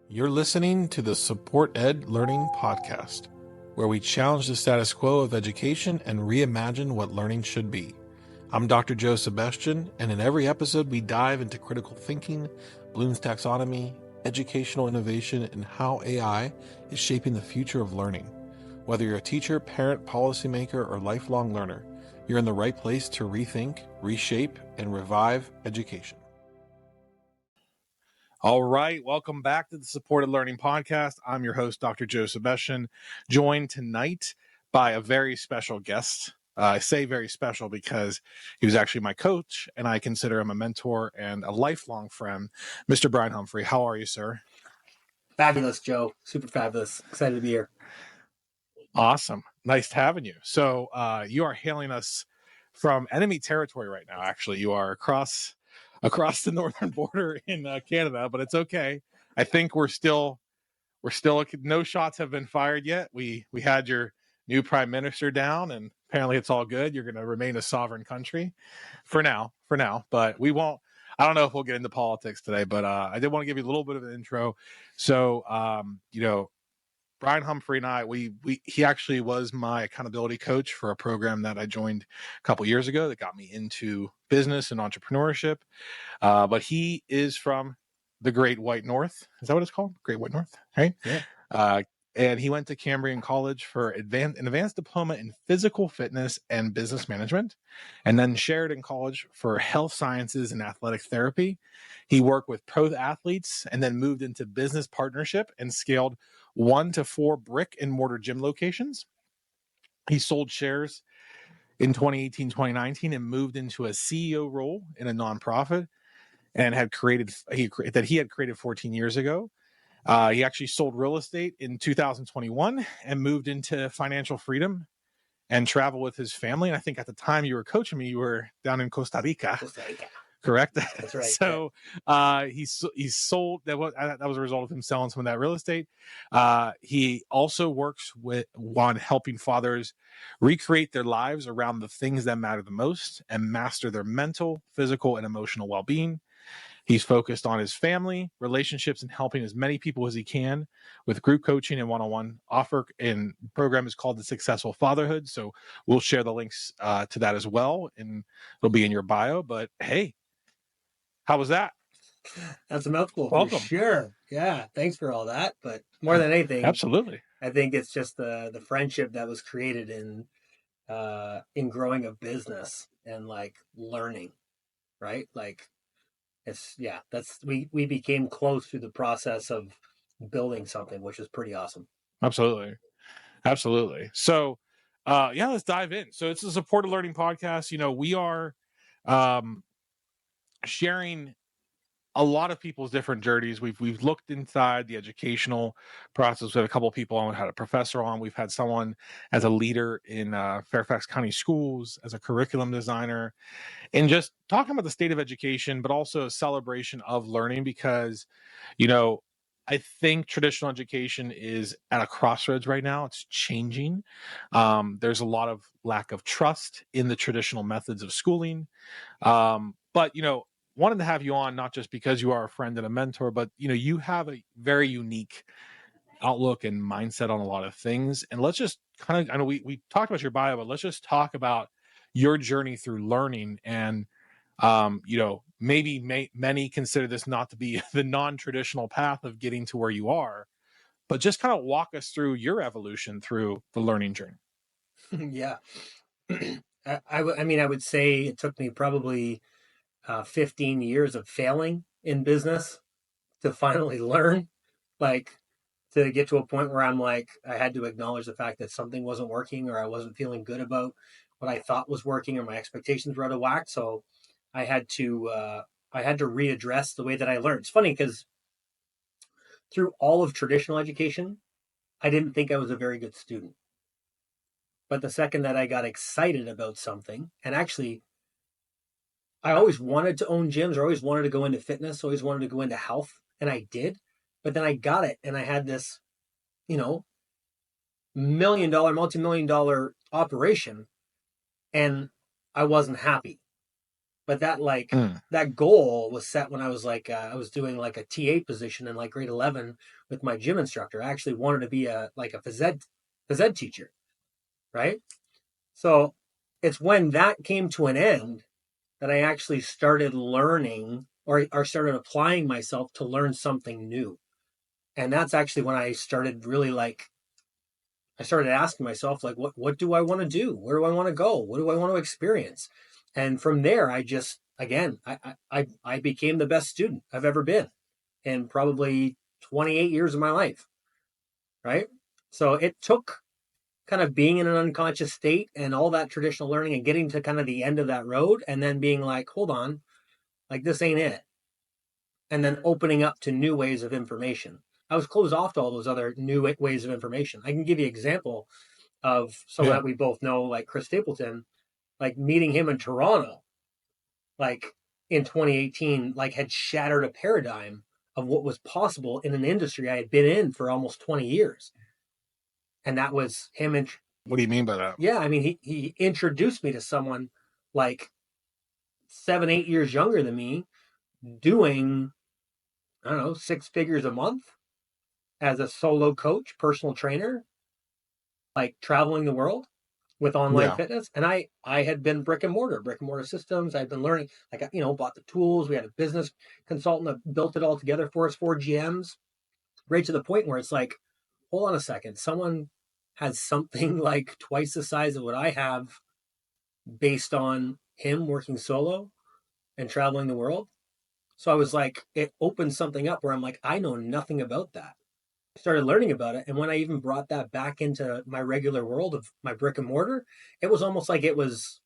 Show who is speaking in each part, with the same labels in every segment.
Speaker 1: You're listening to the Support Ed Learning Podcast, where we challenge the status quo of education and reimagine what learning should be. I'm Dr. Joe Sebastian, and in every episode we dive into critical thinking, Bloom's taxonomy, educational innovation, and how AI is shaping the future of learning. Whether you're a teacher, parent, policymaker, or lifelong learner, you're in the right place to rethink, reshape, and revive education. All right, welcome back to the Supported Learning Podcast. I'm your host, Dr. Joe Sebastian, joined tonight by a very special guest. I say very special because he was actually my coach, and I consider him a mentor and a lifelong friend, Mr. Brian Humphrey. How are you, sir?
Speaker 2: Fabulous, Joe. Super fabulous. Excited to be here.
Speaker 1: Awesome. Nice having you. So you are hailing us from enemy territory right now. Actually, you are across the northern border in Canada, but it's okay. I think we're still no shots have been fired yet. We had your new prime minister down, and apparently it's all good. You're going to remain a sovereign country for now, but we won't. I don't know if we'll get into politics today, but I did want to give you a little bit of an intro. So, Brian Humphrey and I, he actually was my accountability coach for a program that I joined a couple years ago that got me into business and entrepreneurship. But he is from the Great White North. Is that what it's called? Great White North, right?
Speaker 2: Yeah.
Speaker 1: And he went to Cambrian College for an advanced diploma in physical fitness and business management, and then Sheridan College for health sciences and athletic therapy. He worked with pro athletes and then moved into business partnership and scaled 1 to 4 brick-and-mortar gym locations. He sold shares in 2018, 2019, and moved into a CEO role in a nonprofit and he had created 14 years ago. He actually sold real estate in 2021 and moved into financial freedom and travel with his family. And I think at the time you were coaching me, you were down in Costa Rica. Correct?
Speaker 2: That's right.
Speaker 1: So he sold, that was a result of him selling some of that real estate. He also works on helping fathers recreate their lives around the things that matter the most and master their mental, physical, and emotional well-being. He's focused on his family, relationships, and helping as many people as he can with group coaching and one-on-one offer. And program is called the Successful Fatherhood. So we'll share the links to that as well, and it'll be in your bio. But hey, how was that?
Speaker 2: That's a mouthful.
Speaker 1: Welcome.
Speaker 2: For sure. Yeah. Thanks for all that. But more than anything,
Speaker 1: absolutely,
Speaker 2: I think it's just the friendship that was created in growing a business and like learning, right? Like we became close through the process of building something, which is pretty awesome.
Speaker 1: Absolutely. So let's dive in. So it's a Supported Learning Podcast. We are sharing a lot of people's different journeys. We've looked inside the educational process. We had a couple of people on. We had a professor on. We've had someone as a leader in Fairfax County schools, as a curriculum designer, and just talking about the state of education, but also a celebration of learning because, I think traditional education is at a crossroads right now. It's changing. There's a lot of lack of trust in the traditional methods of schooling. But, wanted to have you on, not just because you are a friend and a mentor, but, you have a very unique outlook and mindset on a lot of things. And let's just I know we talked about your bio, but let's just talk about your journey through learning. And, maybe many consider this not to be the non-traditional path of getting to where you are, but just kind of walk us through your evolution through the learning journey.
Speaker 2: Yeah. I would say it took me probably 15 years of failing in business to finally learn, like to get to a point where I'm like, I had to acknowledge the fact that something wasn't working or I wasn't feeling good about what I thought was working or my expectations were out of whack. So I had to readdress the way that I learned. It's funny because through all of traditional education, I didn't think I was a very good student. But the second that I got excited about something, and actually I always wanted to own gyms, or always wanted to go into fitness, always wanted to go into health, and I did. But then I got it, and I had this, multi-million dollar operation, and I wasn't happy. but that like
Speaker 1: Mm.
Speaker 2: that goal was set when I was like I was doing like a TA position in like grade 11 with my gym instructor. I actually wanted to be a like a phys ed teacher, right? So it's when that came to an end that I actually started learning or started applying myself to learn something new. And that's actually when I started really like I started asking myself like what do I want to do? Where do I want to go? What do I want to experience? And from there I just again I became the best student I've ever been in probably 28 years of my life, right? So it took kind of being in an unconscious state and all that traditional learning and getting to kind of the end of that road and then being like, hold on, like this ain't it. And then opening up to new ways of information. I was closed off to all those other new ways of information. I can give you an example of someone
Speaker 1: Yeah.
Speaker 2: that we both know, like Chris Stapleton, like meeting him in Toronto, like in 2018, like had shattered a paradigm of what was possible in an industry I had been in for almost 20 years. And that was him.
Speaker 1: What do you mean by that?
Speaker 2: Yeah, I mean, he introduced me to someone like 7, 8 years younger than me doing, I don't know, 6 figures a month as a solo coach, personal trainer, like traveling the world with online
Speaker 1: Yeah.
Speaker 2: fitness. And I had been brick and mortar systems. I'd been learning, like, bought the tools. We had a business consultant that built it all together for us, 4 GMs, right to the point where it's like, hold on a second, someone has something like twice the size of what I have based on him working solo and traveling the world. So I was like, it opened something up where I'm like, I know nothing about that. Started learning about it. And when I even brought that back into my regular world of my brick and mortar, it was almost like it was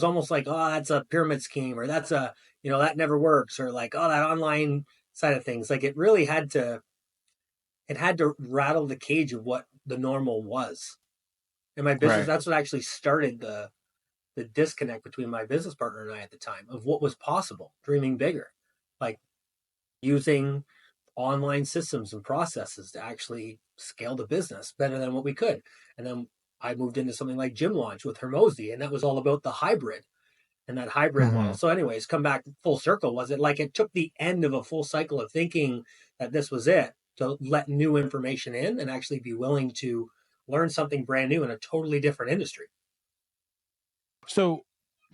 Speaker 2: almost like, oh, that's a pyramid scheme, or that's a, that never works, or like, oh, that online side of things. Like it had to rattle the cage of what the normal was. And my business,
Speaker 1: Right.
Speaker 2: that's what actually started the disconnect between my business partner and I at the time of what was possible, dreaming bigger, like using online systems and processes to actually scale the business better than what we could. And then I moved into something like Gym Launch with Hermosi, and that was all about the hybrid and that hybrid model.
Speaker 1: Hmm.
Speaker 2: So, anyways, come back full circle. Was it like it took the end of a full cycle of thinking that this was it to let new information in and actually be willing to learn something brand new in a totally different industry?
Speaker 1: So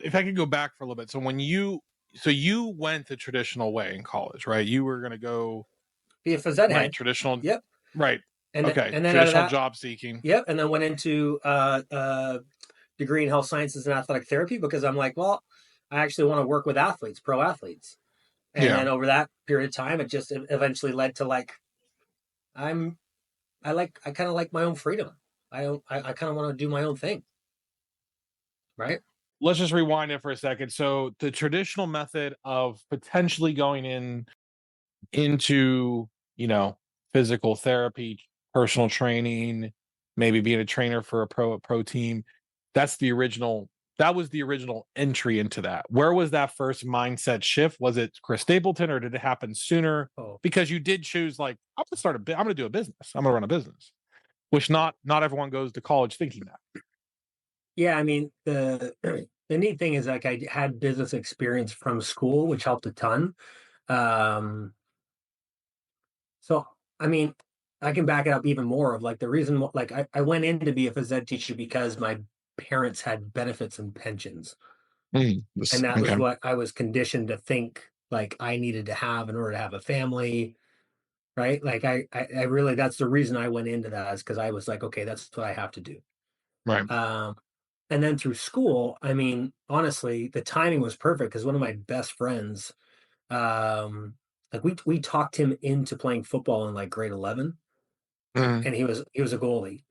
Speaker 1: if I could go back for a little bit. So you went the traditional way in college, right? You were going to go
Speaker 2: Be a phys ed
Speaker 1: right
Speaker 2: head.
Speaker 1: traditional,
Speaker 2: Yep.
Speaker 1: right? Okay,
Speaker 2: And then out of
Speaker 1: traditional
Speaker 2: that,
Speaker 1: job seeking.
Speaker 2: yep. And then went into degree in health sciences and athletic therapy because I'm like, well, I actually want to work with athletes, pro athletes. And
Speaker 1: Yeah.
Speaker 2: then over that period of time, it just eventually led to like, I'm, I kind of like my own freedom. I kind of want to do my own thing. Right.
Speaker 1: Let's just rewind it for a second. So the traditional method of potentially going into, you know, physical therapy, personal training, maybe being a trainer for a pro team, that's the original that was the original entry into that. Where was that first mindset shift? Was it Chris Stapleton or did it happen sooner?
Speaker 2: Oh,
Speaker 1: Because you did choose like I'm going to do a business. I'm going to run a business, which not everyone goes to college thinking that.
Speaker 2: yeah. I mean, the neat thing is like I had business experience from school, which helped a ton. Um, so, I mean, I can back it up even more of like the reason, like I went in to be a phys ed teacher because my parents had benefits and pensions. And that was
Speaker 1: Okay.
Speaker 2: what I was conditioned to think like I needed to have in order to have a family, right? Like I really, that's the reason I went into that is because I was like, okay, that's what I have to do.
Speaker 1: Right.
Speaker 2: Um, and then through school, I mean, honestly, the timing was perfect because one of my best friends, like we talked him into playing football in like grade 11,
Speaker 1: Mhm.
Speaker 2: and he was a goalie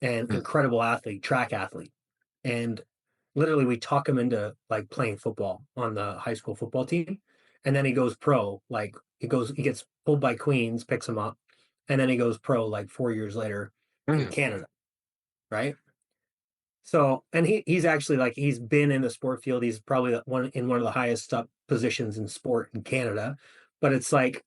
Speaker 2: and
Speaker 1: Mhm.
Speaker 2: incredible athlete, track athlete. And literally we talk him into like playing football on the high school football team. And then he goes pro, like he gets pulled by Queens, picks him up, and then he goes pro like 4 years later in
Speaker 1: Mhm.
Speaker 2: Canada, right? So, and he's actually like he's been in the sport field. He's probably one of the highest up positions in sport in Canada. But it's like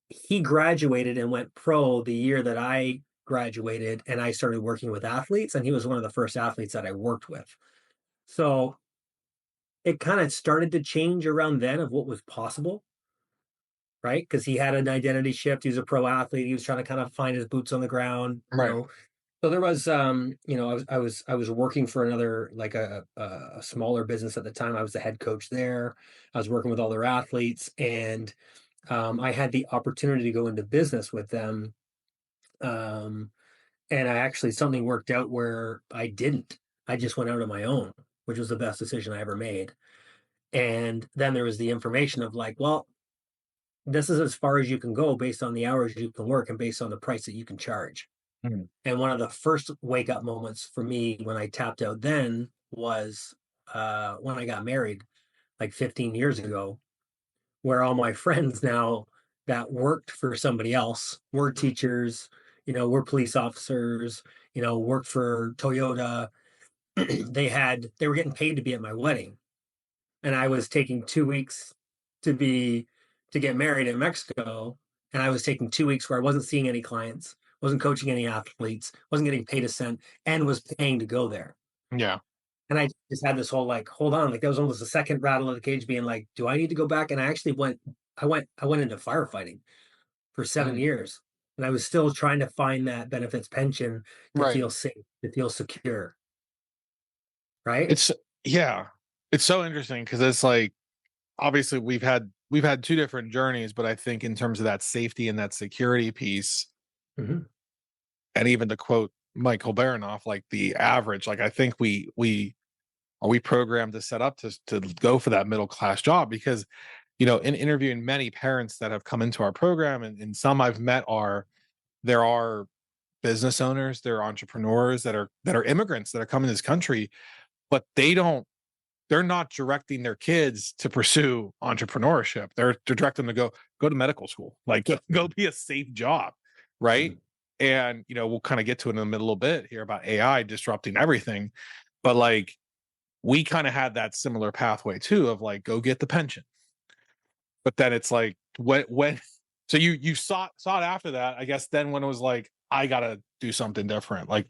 Speaker 2: he graduated and went pro the year that I graduated and I started working with athletes, and he was one of the first athletes that I worked with. So it kind of started to change around then of what was possible, right? Because he had an identity shift. He was a pro athlete. He was trying to kind of find his boots on the ground,
Speaker 1: Right.
Speaker 2: So there was, I was working for another like a smaller business at the time. I was the head coach there. I was working with all their athletes, and I had the opportunity to go into business with them. Um, and I actually something worked out where I didn't. I just went out on my own, which was the best decision I ever made. And then there was the information of like, well, this is as far as you can go based on the hours you can work and based on the price that you can charge.
Speaker 1: Mhm.
Speaker 2: And one of the first wake up moments for me when I tapped out then was when I got married like 15 years ago, where all my friends now that worked for somebody else were teachers, were police officers, worked for Toyota. They were getting paid to be at my wedding. And I was taking 2 weeks to be to get married in Mexico. And I was taking 2 weeks where I wasn't seeing any clients, wasn't coaching any athletes, wasn't getting paid a cent, and was paying to go there.
Speaker 1: Yeah.
Speaker 2: And I just had this whole like, hold on, like that was almost a second rattle of the cage, being like, do I need to go back? And I actually I went into firefighting for seven
Speaker 1: Mhm.
Speaker 2: years, and I was still trying to find that benefits pension to
Speaker 1: Right.
Speaker 2: feel safe, to feel secure, right?
Speaker 1: It's yeah. It's so interesting because it's like obviously we've had two different journeys, but I think in terms of that safety and that security piece,
Speaker 2: Mhm.
Speaker 1: and even to quote Michael Baranoff, like the average, like I think we programmed to set up to go for that middle class job because in interviewing many parents that have come into our program and some I've met there are business owners, there are entrepreneurs that are immigrants that are coming to this country, but they're not directing their kids to pursue entrepreneurship. They're directing them to go to medical school, like go be a safe job, right?
Speaker 2: Mhm.
Speaker 1: And we'll kind of get to it in a little bit here about AI disrupting everything, but like we kind of had that similar pathway too of like go get the pension, but then it's like when so you saw it after that, I guess. Then when it was like I gotta do something different, like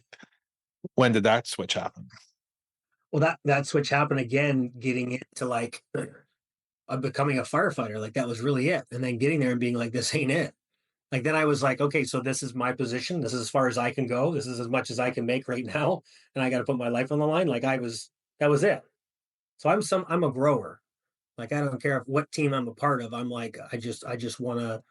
Speaker 1: when did that switch happen?
Speaker 2: Well, that switch happened again, getting into like becoming a firefighter. Like that was really it. And then getting there and being like, this ain't it. Like then I was like, okay, so this is my position. This is as far as I can go. This is as much as I can make right now. And I got to put my life on the line. That was it. So I'm a grower. Like I don't care what team I'm a part of. I'm like, I just want to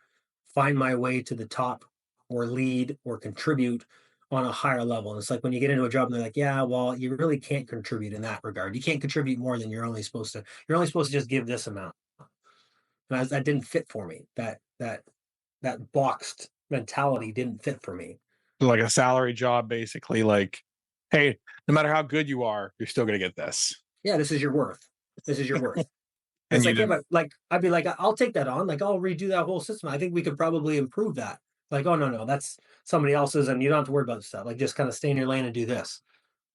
Speaker 2: find my way to the top or lead or contribute on a higher level. And it's like when you get into a job and they're like, yeah, well, you really can't contribute in that regard. You can't contribute more than you're only supposed to just give this amount. And that didn't fit for me. That boxed mentality didn't fit for me.
Speaker 1: Like a salary job, basically. Like, hey, no matter how good you are, you're still gonna get this,
Speaker 2: Yeah, this is your worth. This is your worth. And
Speaker 1: and
Speaker 2: it's
Speaker 1: you
Speaker 2: like, yeah,
Speaker 1: didn't.
Speaker 2: but like I'd be like, I'll take that on. Like I'll redo that whole system. I think we could probably improve that. Like, oh no, that's somebody else's, and you don't have to worry about stuff. Like just kind of stay in your lane and do this.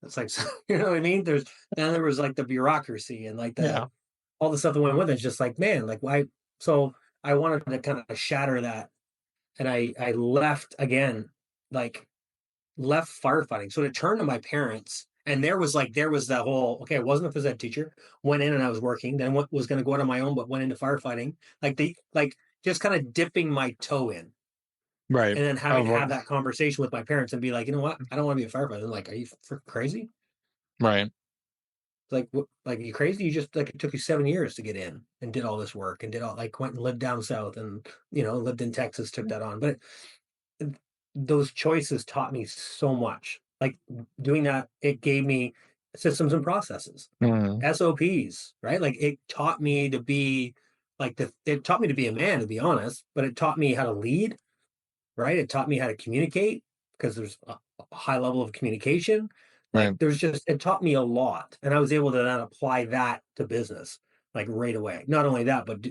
Speaker 2: It's like you know what I mean? Then there was like the bureaucracy and like the
Speaker 1: Yeah.
Speaker 2: all the stuff that went with it. It's just like, man, like why so I wanted to kind of shatter that, and I left again, like left firefighting. So to turn to my parents, and there was that whole okay, I wasn't a phys ed teacher, went in and I was working, then what was going to go out on my own, but went into firefighting. Like just kind of dipping my toe in,
Speaker 1: Right.
Speaker 2: and then having
Speaker 1: Of
Speaker 2: to
Speaker 1: what?
Speaker 2: have that conversation with my parents and be like, you know what, I don't want to be a firefighter. They're like, are you crazy?
Speaker 1: Right.
Speaker 2: Like what? Like you crazy? You just like it took you 7 years to get in and did all this work and did all like went and lived down south and lived in Texas, took that on. But those choices taught me so much. Like doing that, it gave me systems and processes,
Speaker 1: Mhm.
Speaker 2: SOPs, right? Like it taught me to be it taught me to be a man, to be honest, but it taught me how to lead, right? It taught me how to communicate because there's a high level of communication. Like
Speaker 1: Right.
Speaker 2: it taught me a lot. And I was able to then apply that to business like right away. Not only that, but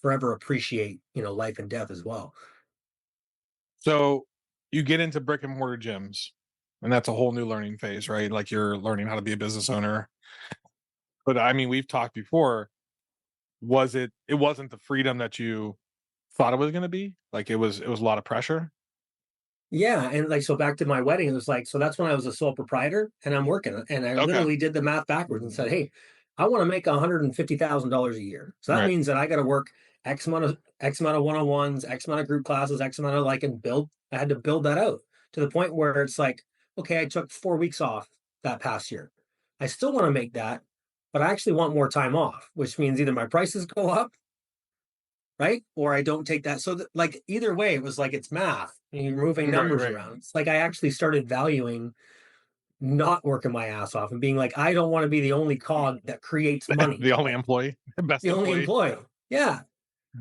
Speaker 2: forever appreciate, life and death as well.
Speaker 1: So you get into brick and mortar gyms, and that's a whole new learning phase, right? Like you're learning how to be a business owner. But I mean, we've talked before. It wasn't the freedom that you thought it was gonna be? Like it was a lot of pressure?
Speaker 2: Yeah, and, like, so back to my wedding, it was like so that's when I was a sole proprietor, and I'm working, and I
Speaker 1: Okay.
Speaker 2: literally did the math backwards and said, "Hey, I want to make $150,000 a year. So that
Speaker 1: Right.
Speaker 2: means that I got to work X amount of one-on-ones, X amount of group classes, X amount of like, and build. I had to build that out to the point where it's like, okay, I took 4 weeks off that past year. I still want to make that, but I actually want more time off, which means either my prices go up, right, or I don't take that. So like either way, it was like it's math. You're moving
Speaker 1: Right.
Speaker 2: numbers
Speaker 1: Right.
Speaker 2: around. It's like I actually started valuing not working my ass off and being like, I don't want to be the only cog that creates money.
Speaker 1: The only
Speaker 2: Like
Speaker 1: employee, best
Speaker 2: the only
Speaker 1: employee.
Speaker 2: employee. Yeah.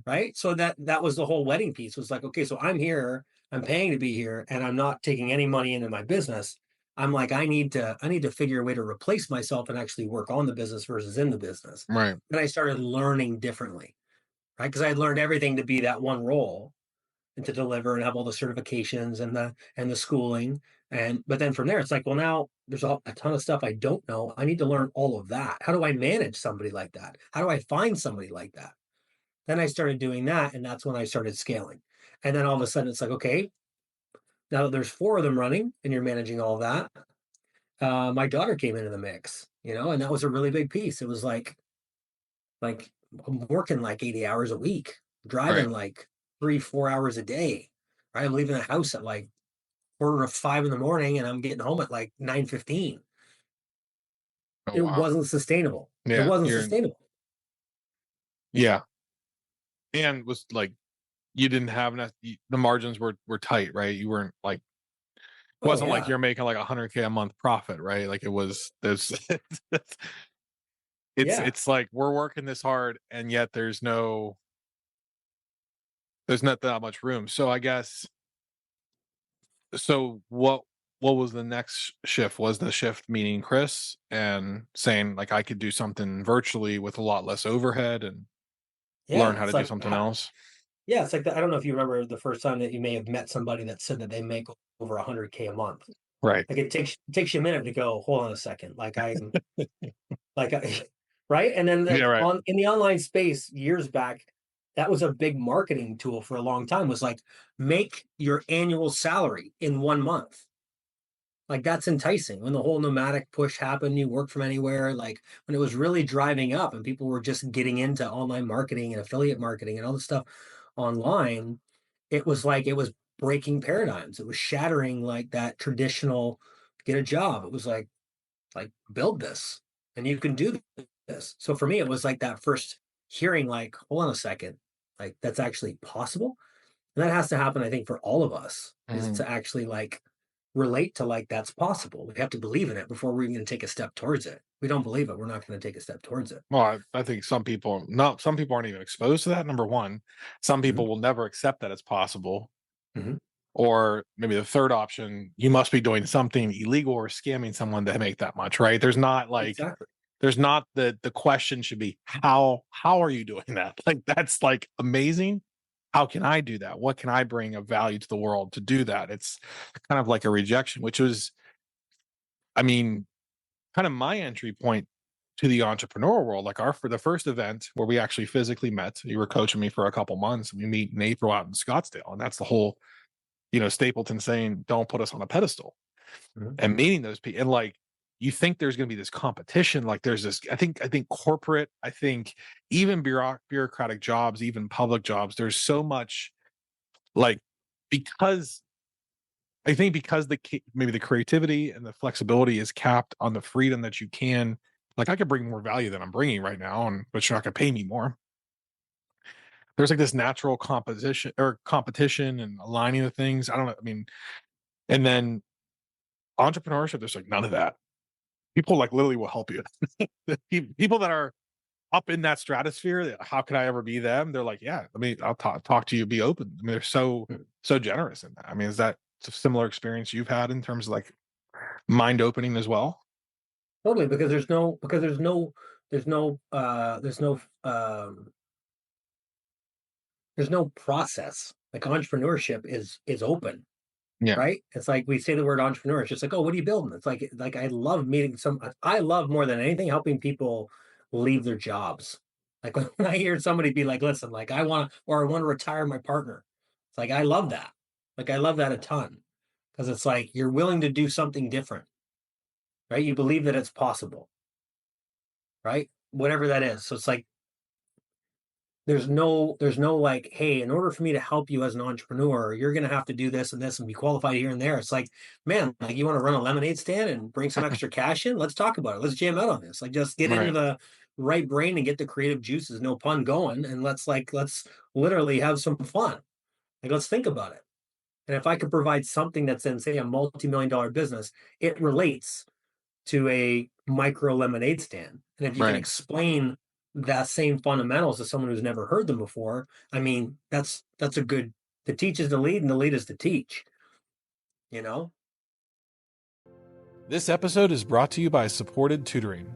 Speaker 2: Right. So that was the whole wedding piece was like, okay, so I'm here, I'm paying to be here, and I'm not taking any money into my business. I'm like, I need to figure a way to replace myself and actually work on the business versus in the business.
Speaker 1: Right.
Speaker 2: And I started learning differently, right? Because I learned everything to be that one role and to deliver and have all the certifications and the schooling. And but then from there, it's like, well, now there's a ton of stuff I don't know. I need to learn all of that. How do I manage somebody like that? How do I find somebody like that? Then I started doing that, and that's when I started scaling. And then all of a sudden, it's like, okay, now that there's four of them running, and you're managing all of that. My daughter came into the mix, and that was a really big piece. It was like I'm working like 80 hours a week,
Speaker 1: Right.
Speaker 2: driving like 3-4 hours a day. Right? I'm leaving the house at like 4 or 5 in the morning, and I'm getting home at like 9:15.
Speaker 1: Oh
Speaker 2: It
Speaker 1: wow.
Speaker 2: wasn't sustainable. It
Speaker 1: Yeah.
Speaker 2: wasn't
Speaker 1: You're
Speaker 2: sustainable.
Speaker 1: yeah. And was like you didn't have enough. The margins were tight, right? You weren't like
Speaker 2: Oh
Speaker 1: wasn't like
Speaker 2: yeah,
Speaker 1: you're making like 100K a month profit, right? Like it was there's
Speaker 2: yeah.
Speaker 1: it's like we're working this hard and yet there's not that much room. So I guess so what was the next shift? Was the shift meeting Chris and saying like I could do something virtually with a lot less overhead and learn
Speaker 2: Yeah,
Speaker 1: how to
Speaker 2: it's
Speaker 1: do
Speaker 2: like
Speaker 1: something else?
Speaker 2: yeah, it's like I don't know if you remember the first time that you may have met somebody that said that they make over 100K a month.
Speaker 1: Right.
Speaker 2: Like it takes you a minute to go, hold on a second. Like I'm like right. And then
Speaker 1: Yeah,
Speaker 2: like
Speaker 1: right.
Speaker 2: on in the online space years back, that was a big marketing tool for a long time, was like make your annual salary in 1 month. Like that's enticing. When the whole nomadic push happened, you work from anywhere, like when it was really driving up and people were just getting into online marketing and affiliate marketing and all this stuff online, it was like it was breaking paradigms. It was shattering like that traditional get a job. It was like build this and you can do this. So for me, it was like that first hearing, like, hold on a second, like that's actually possible. And that has to happen, I think, for all of us, is
Speaker 1: Mhm.
Speaker 2: to actually like relate to like that's possible. We have to believe in it before we're even going to take a step towards it. We don't believe it, we're not going to take a step towards it.
Speaker 1: Well, I think some people aren't even exposed to that. Number one, some
Speaker 2: Hmm.
Speaker 1: people will never accept that it's possible.
Speaker 2: Hmm.
Speaker 1: Or maybe the third option, you must be doing something illegal or scamming someone to make that much, right?
Speaker 2: Exactly.
Speaker 1: There's not the question should be how are you doing that? Like that's like amazing. How can I do that? What can I bring of value to the world to do that? It's kind of like a rejection, which was, I mean, kind of my entry point to the entrepreneurial world. Like our for the first event where we actually physically met, you were coaching me for a couple months. We meet in April out in Scottsdale, and that's the whole, Stapleton saying, "Don't put us on a pedestal."
Speaker 2: Hmm.
Speaker 1: And meeting those people, and like you think there's going to be this competition. Like there's this. I think corporate. I think even bureaucratic jobs, even public jobs. There's so much like because I think because maybe the creativity and the flexibility is capped on the freedom that you can. Like I could bring more value than I'm bringing right now, and but you're not going to pay me more. There's like this natural composition or competition and aligning the things. I don't know. I mean, and then entrepreneurship, there's like none of that. People like literally will help you. People that are up in that stratosphere, how could I ever be them? They're like, yeah, I'll talk to you, be open. I mean, they're so generous in that. I mean, is that a similar experience you've had in terms of like mind opening as well?
Speaker 2: Totally, because there's no process. Like entrepreneurship is open,
Speaker 1: Yeah.
Speaker 2: right? It's like we say the word entrepreneur, it's just like, oh, what are you building? It's like I love meeting I love more than anything helping people leave their jobs. Like when I hear somebody be like, listen, like I want to retire my partner. It's like I love that. Like I love that a ton. Because it's like you're willing to do something different, right? You believe that it's possible, right? whatever that is. So it's like there's no like, hey, in order for me to help you as an entrepreneur, you're gonna have to do this and this and be qualified here and there. It's like, man, like you want to run a lemonade stand and bring some extra cash in? Let's talk about it. Let's jam out on this. Like just get into
Speaker 1: Right.
Speaker 2: the right brain and get the creative juices, no pun, going, and let's literally have some fun. Like let's think about it. And if I could provide something that's in, say, a multi-million-dollar business, it relates to a micro lemonade stand. And if you can
Speaker 1: Right.
Speaker 2: explain that same fundamentals to someone who's never heard them before, I mean, that's a good, to teach is to lead and the lead is to teach, you know?
Speaker 1: This episode is brought to you by Supported Tutoring,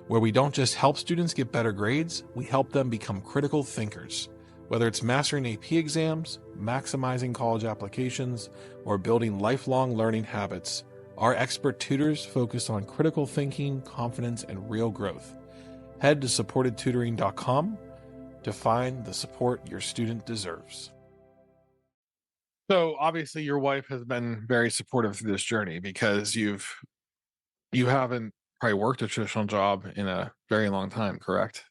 Speaker 1: where we don't just help students get better grades, we help them become critical thinkers. Whether it's mastering AP exams, maximizing college applications, or building lifelong learning habits, our expert tutors focus on critical thinking, confidence, and real growth. Head to supportedtutoring.com to find the support your student deserves. So obviously your wife has been very supportive through this journey because you haven't probably worked a traditional job in a very long time, correct?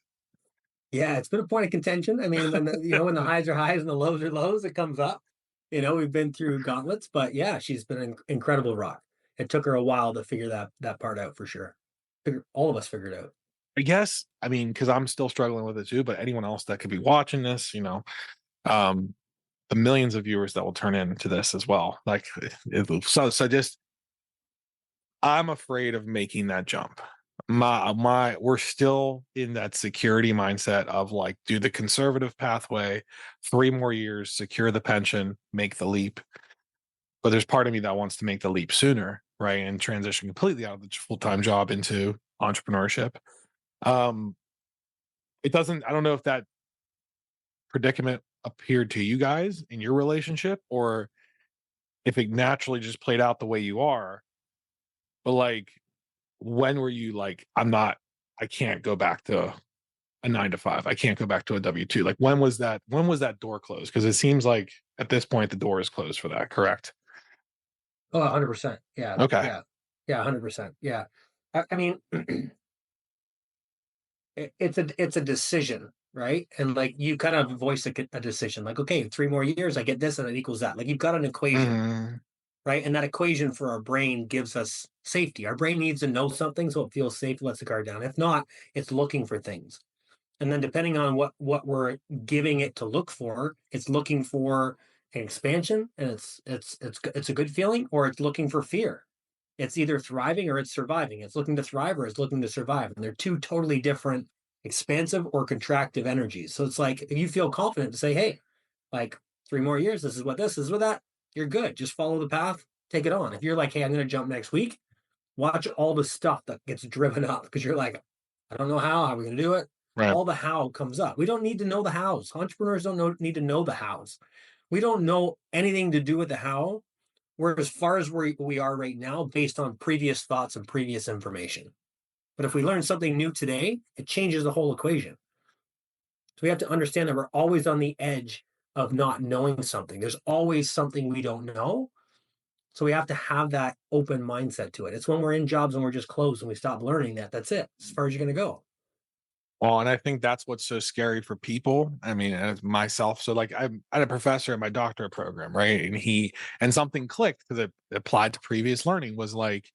Speaker 2: Yeah, it's been a point of contention. I mean, when when the highs are highs and the lows are lows, it comes up. We've been through gauntlets, but yeah, she's been an incredible rock. It took her a while to figure that part out for sure. All of us figured out.
Speaker 1: I guess, I mean, because I'm still struggling with it too, but anyone else that could be watching this, um, the millions of viewers that will turn into this as well. Like, so just, I'm afraid of making that jump. We're still in that security mindset of like, do the conservative pathway, 3 more years, secure the pension, make the leap. But there's part of me that wants to make the leap sooner, right? And transition completely out of the full-time job into entrepreneurship. Um, I don't know if that predicament appeared to you guys in your relationship or if it naturally just played out the way you are. But like, when were you like, I can't go back to a 9 to 5. I can't go back to a W-2. Like, when was that door closed? Because it seems like at this point the door is closed for that, correct?
Speaker 2: Oh, 100%. Yeah,
Speaker 1: Okay.
Speaker 2: yeah, yeah, 100%. Yeah. I mean, it's a decision, right? And like you kind of voice a decision, like, okay, 3 more years, I get this, and it equals that. Like you've got an equation,
Speaker 1: Mhm.
Speaker 2: right? And that equation for our brain gives us safety. Our brain needs to know something so it feels safe, lets the guard down. If not, it's looking for things. And then depending on what we're giving it to look for, it's looking for an expansion, and it's a good feeling, or it's looking for fear. It's either thriving or it's surviving. It's looking to thrive or it's looking to survive. And they're two totally different expansive or contractive energies. So it's like if you feel confident to say, hey, like 3 more years, this is what that, you're good. Just follow the path, take it on. If you're like, hey, I'm gonna jump next week, watch all the stuff that gets driven up because you're like, I don't know how are we gonna do it?
Speaker 1: Right.
Speaker 2: All the how comes up. We don't need to know the hows. Entrepreneurs need to know the hows. We don't know anything to do with the how. We're as far as we are right now based on previous thoughts and previous information. But if we learn something new today, it changes the whole equation. So we have to understand that we're always on the edge of not knowing something. There's always something we don't know. So we have to have that open mindset to it. It's when we're in jobs and we're just closed and we stop learning that's it. As far as you're going to go.
Speaker 1: Well, and I think that's what's so scary for people. I mean, as myself. So like I had a professor in my doctorate program, right? And something clicked because it applied to previous learning was like,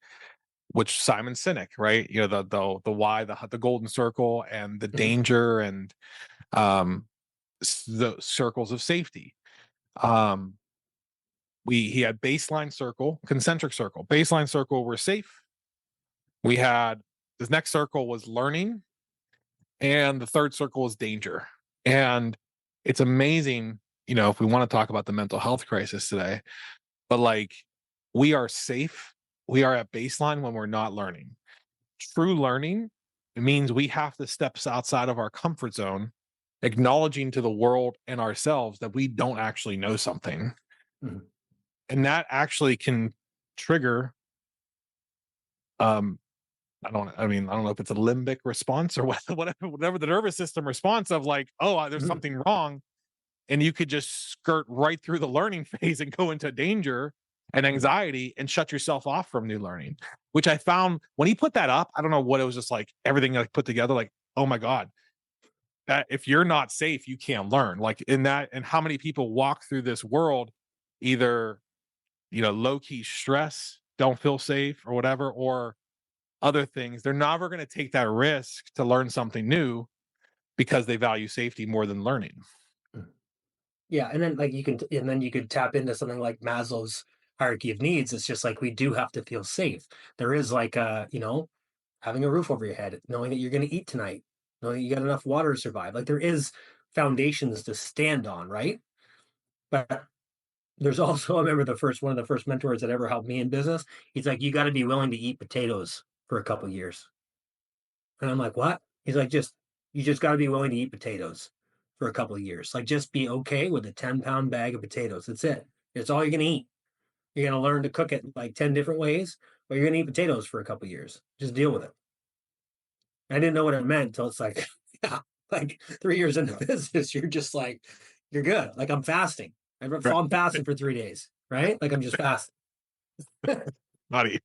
Speaker 1: which Simon Sinek, right? The why, the golden circle and the
Speaker 2: Mhm.
Speaker 1: danger and um the circles of safety. Um he had baseline circle, concentric circle. Baseline circle, we're safe. We had the next circle was learning, and the third circle is danger. And it's amazing, if we want to talk about the mental health crisis today, but like we are safe, we are at baseline when we're not learning. True learning means we have to step outside of our comfort zone, acknowledging to the world and ourselves that we don't actually know something.
Speaker 2: Mhm.
Speaker 1: And that actually can trigger um I don't know if it's a limbic response or whatever the nervous system response of like, oh, there's
Speaker 2: Mhm.
Speaker 1: something wrong. And you could just skirt right through the learning phase and go into danger and
Speaker 2: Mhm.
Speaker 1: anxiety and shut yourself off from new learning, which I found when he put that up. I don't know what it was, just like everything like put together. Like, oh my God, that if you're not safe, you can't learn. Like in that, and how many people walk through this world, either, low key stress, don't feel safe or whatever, or other things. They're never going to take that risk to learn something new because they value safety more than learning.
Speaker 2: Yeah, and then you could tap into something like Maslow's hierarchy of needs. It's just like we do have to feel safe. There is like having a roof over your head, knowing that you're going to eat tonight, knowing that you got enough water to survive. Like there is foundations to stand on, right? But there's also, I remember one of the first mentors that ever helped me in business. He's like, you got to be willing to eat potatoes for a couple years. And I'm like, what? He's like, you just got to be willing to eat potatoes for a couple of years. Like, just be okay with a 10-pound bag of potatoes. That's it. It's all you're going to eat. You're going to learn to cook it like 10 different ways, but you're going to eat potatoes for a couple of years. Just deal with it. I didn't know what it meant until it's like, yeah, like 3 years into business, you're just like, you're good. Like I'm fasting.
Speaker 1: Right.
Speaker 2: I'm fasting for 3 days, right? Like I'm just fasting,
Speaker 1: Not eat.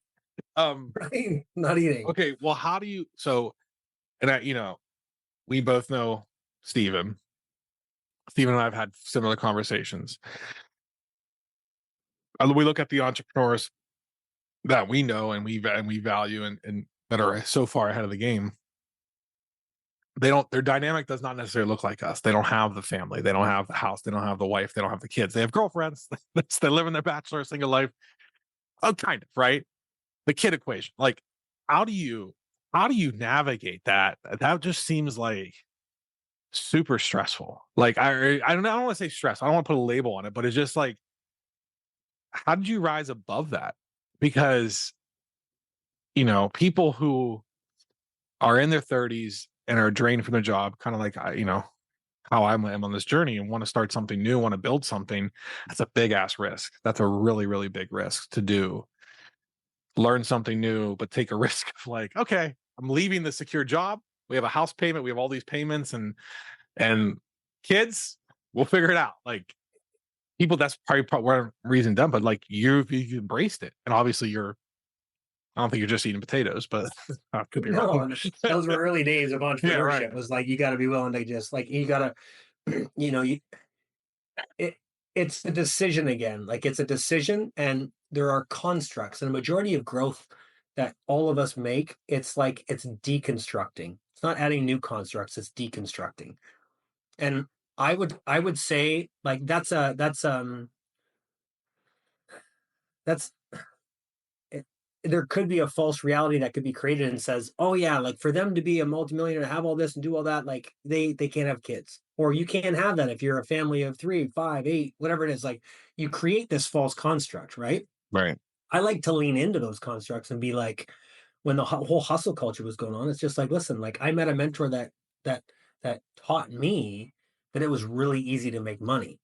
Speaker 1: Um,
Speaker 2: right? Not eating.
Speaker 1: okay. Well, how do you, so, and we both know Steven. Steven and I have had similar conversations. We look at the entrepreneurs that we know and we value and that are so far ahead of the game. Their dynamic does not necessarily look like us. They don't have the family, they don't have the house, they don't have the wife, they don't have the kids, they have girlfriends. They live in their bachelor single life. Oh, kind of, right? The kid equation. Like, how do you navigate that? That just seems like super stressful. Like I don't want to say stress. I don't want to put a label on it, but it's just like, how did you rise above that? Because people who are in their 30s and are drained from their job, kind of like how I'm on this journey and want to start something new, want to build something. That's a big ass risk. That's a really, really big risk to do. Learn something new, but take a risk of like, okay, I'm leaving the secure job. We have a house payment. We have all these payments and kids. We'll figure it out. Like people, that's probably one reason done. But like you embraced it, and obviously you're. I don't think you're just eating potatoes, but I could be
Speaker 2: No,
Speaker 1: wrong.
Speaker 2: and those were early days of
Speaker 1: Yeah, right,
Speaker 2: entrepreneurship. It was like you got to be willing to just like you got to, it it's a decision again. Like it's a decision, and there are constructs, and the majority of growth that all of us make, it's like it's deconstructing. It's not adding new constructs; it's deconstructing. And I would say like that's it, there could be a false reality that could be created and says, "Oh yeah, like for them to be a multimillionaire, have all this and do all that, like they can't have kids, or you can't have that if you're a family of 3, 5, 8, whatever it is." Like you create this false construct, right?
Speaker 1: right.
Speaker 2: I like to lean into those constructs and be like, when the whole hustle culture was going on, it's just like, listen, like I met a mentor that that taught me that it was really easy to make money.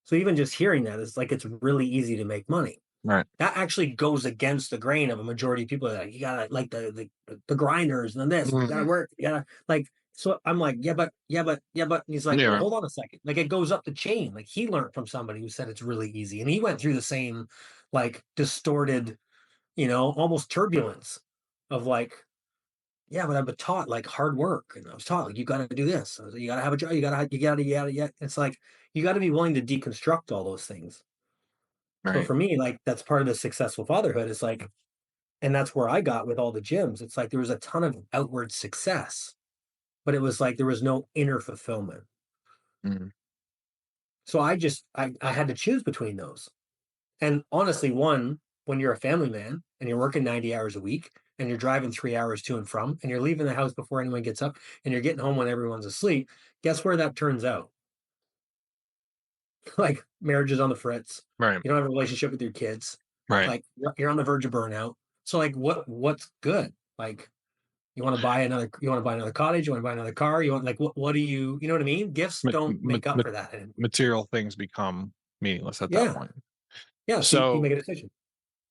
Speaker 2: So even just hearing that is like it's really easy to make money.
Speaker 1: Right.
Speaker 2: That actually goes against the grain of a majority of people. Like you gotta like the grinders and this, and you gotta
Speaker 1: Mhm.
Speaker 2: work, you gotta like. So I'm like, yeah, but. And he's like, well,
Speaker 1: Yeah.
Speaker 2: hold on a second. Like it goes up the chain. Like he learned from somebody who said it's really easy, and he went through the same like distorted, almost turbulence of like, yeah, but I've been taught like hard work, and I was taught like you got to do this, you got to have a job, you got to. It's like you got to be willing to deconstruct all those things. So
Speaker 1: Right.
Speaker 2: for me, like that's part of the successful fatherhood is like, and that's where I got with all the gyms. It's like there was a ton of outward success, but it was like there was no inner fulfillment.
Speaker 1: Mhm.
Speaker 2: So I had to choose between those. And honestly, one, when you're a family man and you're working 90 hours a week and you're driving 3 hours to and from, and you're leaving the house before anyone gets up and you're getting home when everyone's asleep, guess where that turns out? Like marriage is on the fritz.
Speaker 1: Right.
Speaker 2: You don't have a relationship with your kids.
Speaker 1: Right.
Speaker 2: Like you're on the verge of burnout. So like what's good? Like you want to buy another cottage, you want to buy another car, you want like what do you know what I mean? Gifts
Speaker 1: Ma-
Speaker 2: don't
Speaker 1: ma-
Speaker 2: make up
Speaker 1: ma-
Speaker 2: for that anymore.
Speaker 1: material things become meaningless at that
Speaker 2: Yeah.
Speaker 1: point.
Speaker 2: Yeah. So you
Speaker 1: So
Speaker 2: make a decision.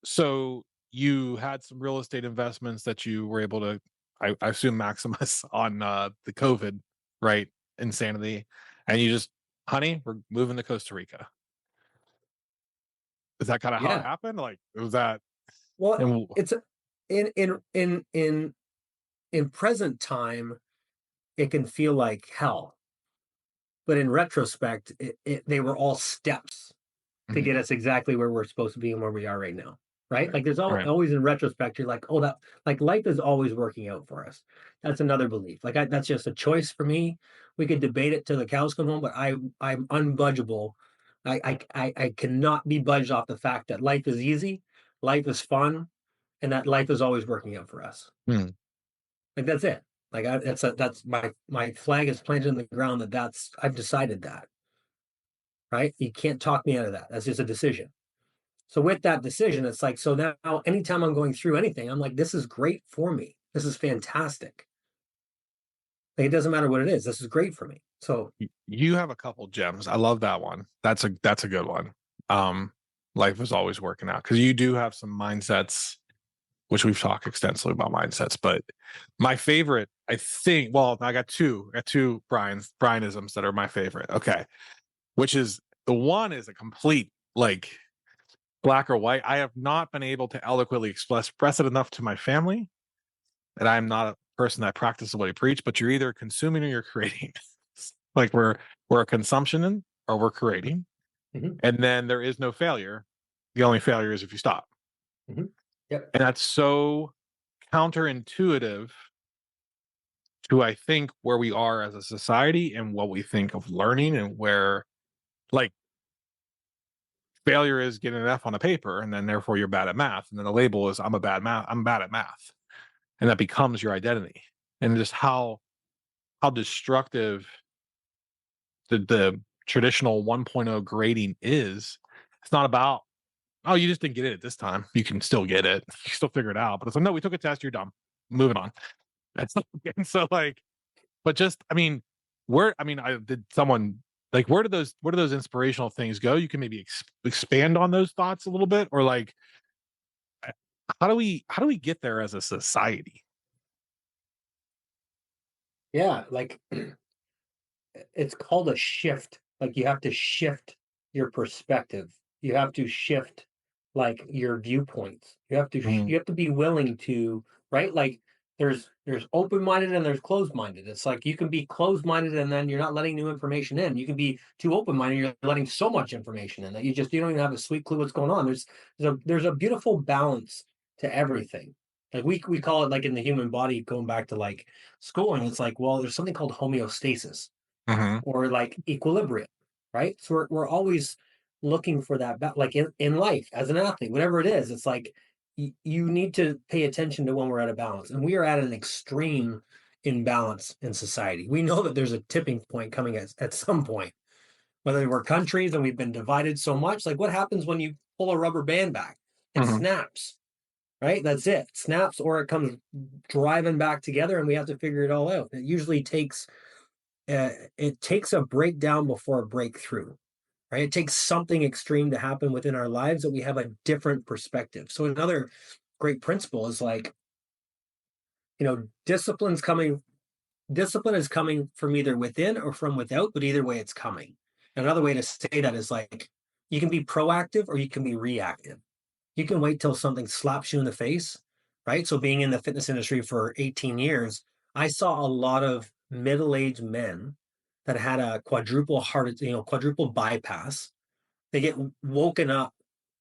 Speaker 1: so you had some real estate investments that you were able to, I assume, maximize on the COVID, right? Insanity. And you just, honey, we're moving to Costa Rica. Is that kind of how it
Speaker 2: Yeah.
Speaker 1: happened? Like, was that,
Speaker 2: Well,
Speaker 1: and
Speaker 2: it's in in present time, it can feel like hell. But in retrospect, they were all steps to
Speaker 1: Mhm.
Speaker 2: get us exactly where we're supposed to be and where we are right now. Right? Like there's
Speaker 1: Right.
Speaker 2: always in retrospect, you're like, oh, that like life is always working out for us. That's another belief. That's just a choice for me. We could debate it till the cows come home, but I'm unbudgeable. I cannot be budged off the fact that life is easy, life is fun, and that life is always working out for us.
Speaker 1: Mm.
Speaker 2: Like that's it. That's my flag is planted in the ground that's I've decided that. Right? You can't talk me out of that. That's just a decision. So with that decision, it's like, so now anytime I'm going through anything, I'm like, this is great for me. This is fantastic. Like, it doesn't matter what it is. This is great for me. So
Speaker 1: You have a couple gems. I love that one. That's a good one. Um, Life is always working out because you do have some mindsets, which we've talked extensively about mindsets. But my favorite, I think, well, I got two Brianisms that are my favorite. Okay, which is the one is a complete like black or white. I have not been able to eloquently express it enough to my family that I'm not a person that practices what I preach, but you're either consuming or you're creating. Like we're a consumption or we're creating.
Speaker 2: mhm,
Speaker 1: And then there is no failure. The only failure is if you stop.
Speaker 2: mhm. Yep.
Speaker 1: And that's so counterintuitive to I think where we are as a society and what we think of learning and where like failure is getting an F on a paper and then therefore you're bad at math. And then the label is I'm bad at math. And that becomes your identity. And just how destructive the traditional 1.0 grading is. It's not about, oh, you just didn't get it this time. You can still get it. You can still figure it out. But it's like, no, we took a test, you're dumb. Moving on. That's and so like, but just I mean, I did someone like where do those inspirational things go? You can maybe expand on those thoughts a little bit, or like how do we get there as a society?
Speaker 2: Yeah. Like it's called a shift. Like you have to shift your perspective. You have to shift like your viewpoints.
Speaker 1: Mhm.
Speaker 2: You have to be willing to, right? Like there's open-minded and there's closed-minded. It's like you can be closed-minded and then you're not letting new information in. You can be too open-minded, you're letting so much information in that you don't even have a sweet clue what's going on. There's a beautiful balance to everything. Like we call it like in the human body, going back to like schooling, it's like, well, there's something called homeostasis
Speaker 1: Mhm.
Speaker 2: or like equilibrium, right? So we're always looking for that, like in life as an athlete, whatever it is, it's like you need to pay attention to when we're at a balance. And we are at an extreme imbalance in society. We know that there's a tipping point coming at some point, whether we're countries and we've been divided so much. Like what happens when you pull a rubber band back? It
Speaker 1: Mhm.
Speaker 2: snaps, right? That's it. It snaps or it comes driving back together and we have to figure it all out. It usually takes a breakdown before a breakthrough, right? It takes something extreme to happen within our lives that we have a different perspective. So another great principle is like, discipline is coming from either within or from without, but either way it's coming. Another way to say that is like you can be proactive or you can be reactive. You can wait till something slaps you in the face, right? So being in the fitness industry for 18 years, I saw a lot of middle-aged men that had a quadruple bypass. They get woken up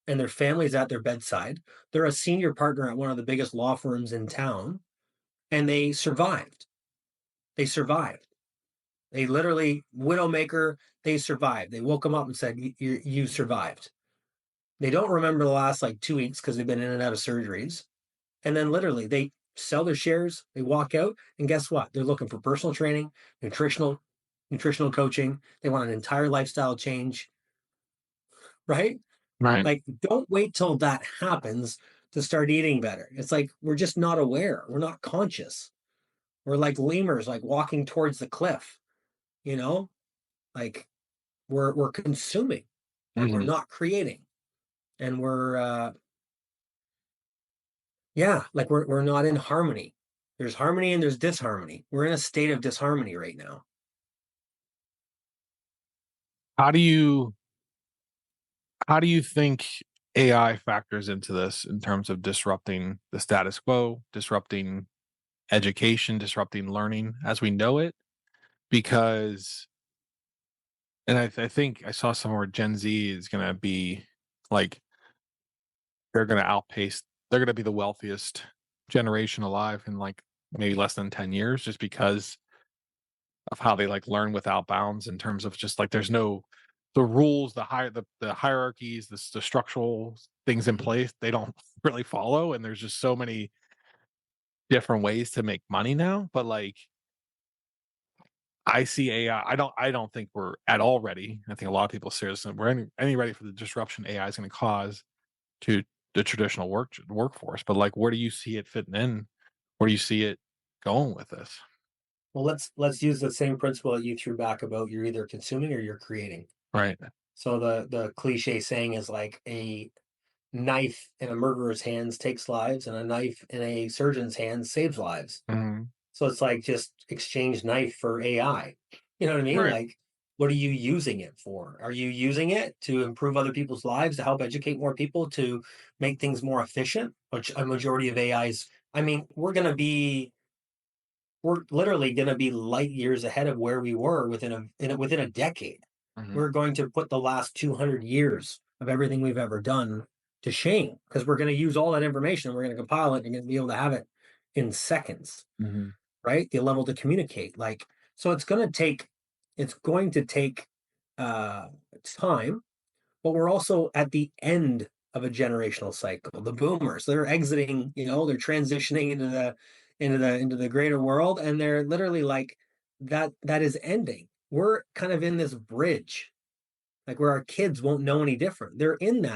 Speaker 2: and their family's at their bedside. They're a senior partner at one of the biggest law firms in town, and they survived. They survived. They literally, widowmaker, they survived. They woke them up and said, you survived. They don't remember the last like 2 weeks because they've been in and out of surgeries. And then literally they sell their shares, they walk out, and guess what? They're looking for personal training, nutritional coaching. They want an entire lifestyle change, right?
Speaker 1: Right.
Speaker 2: Like, don't wait till that happens to start eating better. It's like we're just not aware. We're not conscious. We're like lemurs, like walking towards the cliff, you know? Like we're consuming and we're
Speaker 1: Mhm.
Speaker 2: not creating. And we're not in harmony. There's harmony and there's disharmony. We're in a state of disharmony right now.
Speaker 1: How do you how do you think AI factors into this in terms of disrupting the status quo, disrupting education, disrupting learning as we know it. Because, and I think I saw somewhere Gen Z is going to be like, they're going to outpace, they're going to be the wealthiest generation alive in like maybe less than 10 years, just because of how they like learn without bounds in terms of just like there's no the rules, the hierarchies, the structural things in place, they don't really follow. And there's just so many different ways to make money now. But like I see AI. I don't think we're at all ready. I think a lot of people seriously we're any ready for the disruption AI is going to cause to the traditional workforce. But like, where do you see it fitting in? Where do you see it going with this?
Speaker 2: Well, let's use the same principle that you threw back about you're either consuming or you're creating.
Speaker 1: Right.
Speaker 2: So the cliche saying is like a knife in a murderer's hands takes lives, and a knife in a surgeon's hands saves lives.
Speaker 1: Mhm.
Speaker 2: So it's like just exchange knife for AI. You know what I mean?
Speaker 1: Right.
Speaker 2: Like, what are you using it for? Are you using it to improve other people's lives, to help educate more people, to make things more efficient? Which a majority of AIs, I mean, we're literally going to be light years ahead of where we were within a decade.
Speaker 1: Mhm.
Speaker 2: We're going to put the last 200 years of everything we've ever done to shame, because we're going to use all that information. We're going to compile it and going to be able to have it in seconds,
Speaker 1: Mhm.
Speaker 2: right? The level to communicate, like, so it's going to take uh, time, but we're also at the end of a generational cycle. The boomers, they're exiting, they're transitioning into the greater world, and they're literally like that is ending. We're kind of in this bridge, like where our kids won't know any different. They're in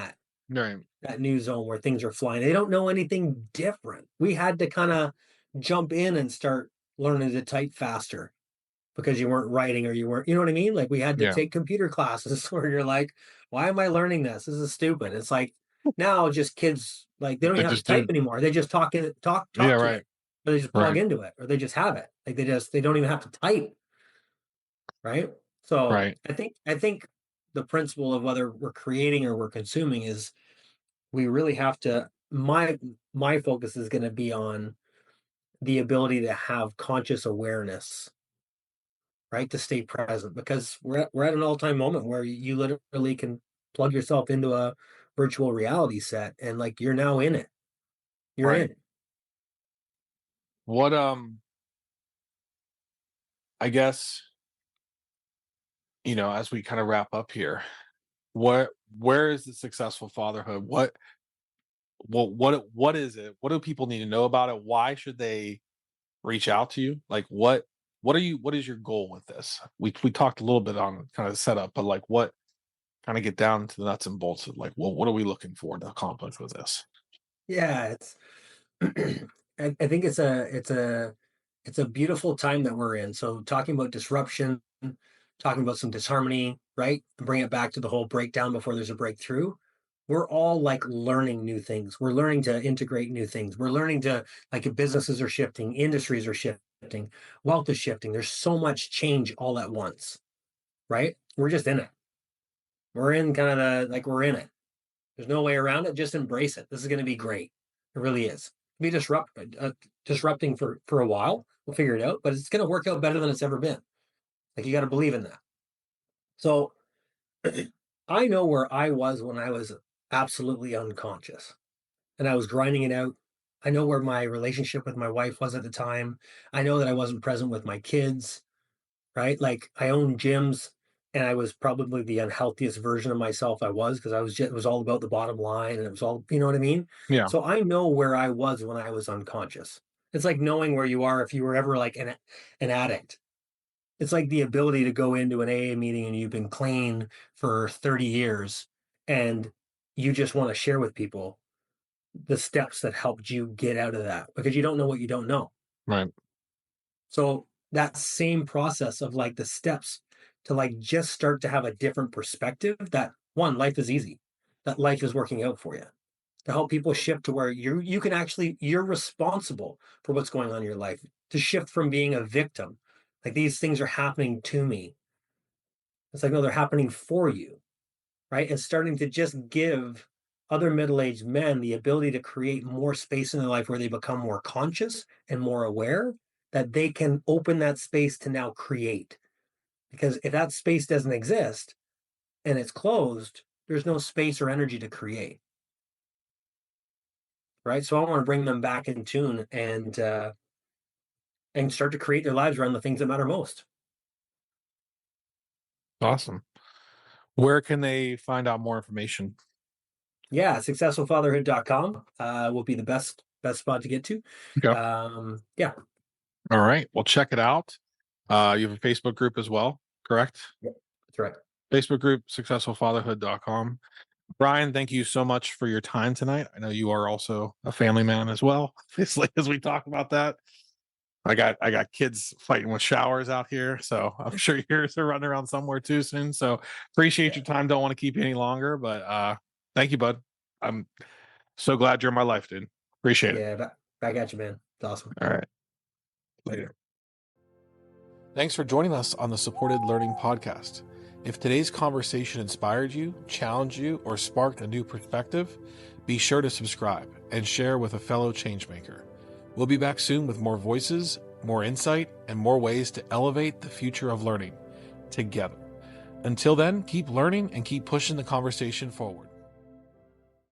Speaker 1: Right.
Speaker 2: that new zone where things are flying. They don't know anything different. We had to kind of jump in and start learning to type faster because you weren't writing, or you weren't, you know what I mean? Like we had to
Speaker 1: Yeah.
Speaker 2: take computer classes where you're like, why am I learning this? This is stupid. It's like now just kids, like they don't
Speaker 1: They
Speaker 2: even have to
Speaker 1: just
Speaker 2: type
Speaker 1: do.
Speaker 2: anymore. They just
Speaker 1: Yeah.
Speaker 2: talk to
Speaker 1: Right.
Speaker 2: it, or they just plug
Speaker 1: Right.
Speaker 2: into it, or they just have it. Like they don't even have to type, right? So
Speaker 1: Right.
Speaker 2: I think the principle of whether we're creating or we're consuming is we really have to my focus is going to be on the ability to have conscious awareness, right? To stay present, because we're at an all-time moment where you literally can plug yourself into a virtual reality set, and like you're now in it. You're
Speaker 1: Right.
Speaker 2: in.
Speaker 1: What I guess, as we kind of wrap up here, where is the successful fatherhood? What is it? What do people need to know about it? Why should they reach out to you? Like what is your goal with this? We talked a little bit on kind of setup, but like what kind of get down to the nuts and bolts of like, well, what are we looking for to accomplish with this?
Speaker 2: Yeah, it's I think it's a beautiful time that we're in. So talking about disruption, talking about some disharmony, right? Bring it back to the whole breakdown before there's a breakthrough. We're all like learning new things. We're learning to integrate new things. We're learning to, like, businesses are shifting, industries are shifting, wealth is shifting. There's so much change all at once, right? We're just in it. We're in kind of we're in it. There's no way around it. Just embrace it. This is going to be great. It really is. Be disrupting for a while. We'll figure it out, but it's going to work out better than it's ever been. Like, you got to believe in that. So I know where I was when I was absolutely unconscious and I was grinding it out. I know where my relationship with my wife was at the time. I know that I wasn't present with my kids, right? Like, I owned gyms, and I was probably the unhealthiest version of myself I was, because it was all about the bottom line, and it was all, you know what I mean?
Speaker 1: Yeah.
Speaker 2: So I know where I was when I was unconscious. It's like knowing where you are if you were ever like an addict. It's like the ability to go into an AA meeting and you've been clean for 30 years, and you just want to share with people the steps that helped you get out of that, because you don't know what you don't know.
Speaker 1: Right.
Speaker 2: So that same process of like the steps to like just start to have a different perspective, that one, life is easy, that life is working out for you, to help people shift to where you can actually, you're responsible for what's going on in your life, to shift from being a victim. Like, these things are happening to me. It's like, no, they're happening for you, right? And starting to just give other middle-aged men the ability to create more space in their life where they become more conscious and more aware, that they can open that space to now create. Because if that space doesn't exist and it's closed, there's no space or energy to create. Right. So I want to bring them back in tune and start to create their lives around the things that matter most.
Speaker 1: Awesome. Where can they find out more information?
Speaker 2: Yeah, successfulfatherhood.com will be the best spot to get to.
Speaker 1: Okay.
Speaker 2: Yeah.
Speaker 1: All right. Well, check it out. You have a Facebook group as well, correct?
Speaker 2: Yep, that's right.
Speaker 1: Facebook group, successfulfatherhood.com. Brian, thank you so much for your time tonight. I know you are also a family man as well, obviously, as we talk about that. I got kids fighting with showers out here, so I'm sure yours are running around somewhere too soon. So appreciate
Speaker 2: Yeah.
Speaker 1: your time. Don't want to keep you any longer, but thank you, bud. I'm so glad you're in my life, dude. Appreciate it.
Speaker 2: Yeah. Back at you, man. It's awesome.
Speaker 1: All right. Later. Thanks for joining us on the Supported Learning Podcast. If today's conversation inspired you, challenged you, or sparked a new perspective, be sure to subscribe and share with a fellow changemaker. We'll be back soon with more voices, more insight, and more ways to elevate the future of learning together. Until then, keep learning and keep pushing the conversation forward.